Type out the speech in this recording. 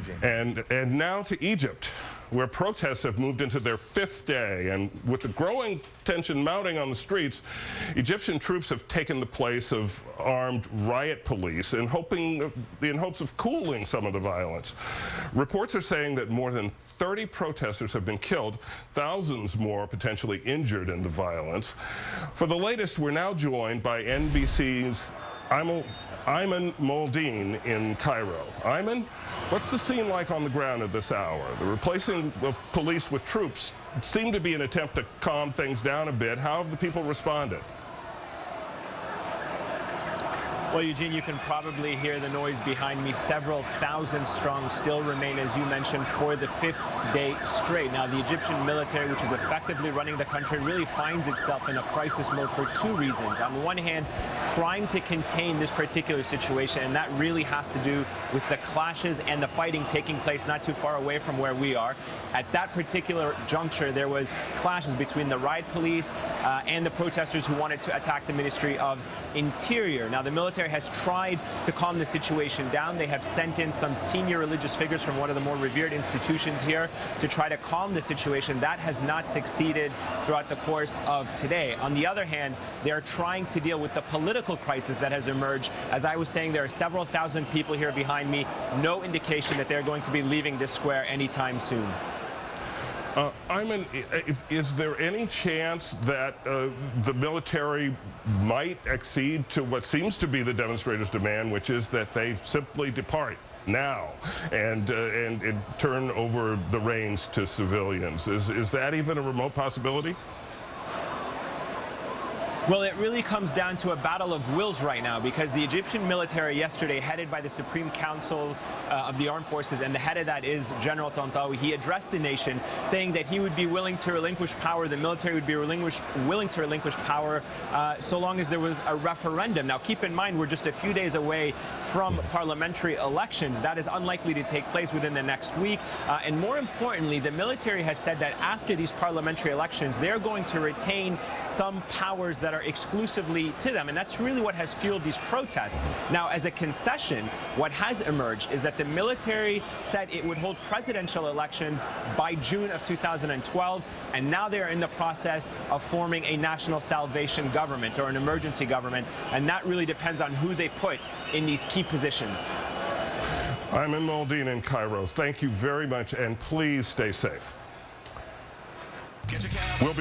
Eugene. And now to Egypt, where protests have moved into their 5th day. And with the growing tension mounting on the streets, Egyptian troops have taken the place of armed riot police in hopes of cooling some of the violence. Reports are saying that more than 30 protesters have been killed, thousands more potentially injured in the violence. For the latest, we're now joined by NBC's Ayman Mohyeldin in Cairo. Ayman, what's the scene like on the ground at this hour? The replacing of police with troops seemed to be an attempt to calm things down a bit. How have the people responded? Well, Eugene, you can probably hear the noise behind me. Several thousand strong still remain, as you mentioned, for the 5th day straight. Now, the Egyptian military, which is effectively running the country, really finds itself in a crisis mode for 2 reasons. On the one hand, trying to contain this particular situation, and that really has to do with the clashes and the fighting taking place not too far away from where we are. At that particular juncture, there was clashes between the riot police and the protesters who wanted to attack the Ministry of Interior. Now, the military has tried to calm the situation down. They have sent in some senior religious figures from one of the more revered institutions here to try to calm the situation. That has not succeeded throughout the course of today. On the other hand, they are trying to deal with the political crisis that has emerged. As I was saying, there are several thousand people here behind me. No indication that they're going to be leaving this square anytime soon. Ayman, is there any chance that the military might accede to what seems to be the demonstrators' demand, which is that they simply depart now and turn over the reins to civilians? Is that even a remote possibility? Well, it really comes down to a battle of wills right now, because the Egyptian military yesterday, headed by the Supreme Council of the Armed Forces, and the head of that is General Tantawi, he addressed the nation saying that he would be willing to relinquish power, the military would be willing to relinquish power so long as there was a referendum. Now, keep in mind, we're just a few days away from parliamentary elections. That is unlikely to take place within the next week. And more importantly, the military has said that after these parliamentary elections, they're going to retain some powers that are exclusively to them, and that's really what has fueled these protests. Now, as a concession, what has emerged is that the military said it would hold presidential elections by June of 2012, and now they are in the process of forming a national salvation government or an emergency government, and that really depends on who they put in these key positions. Ayman Mohyeldin in Cairo. Thank you very much, and please stay safe. We'll be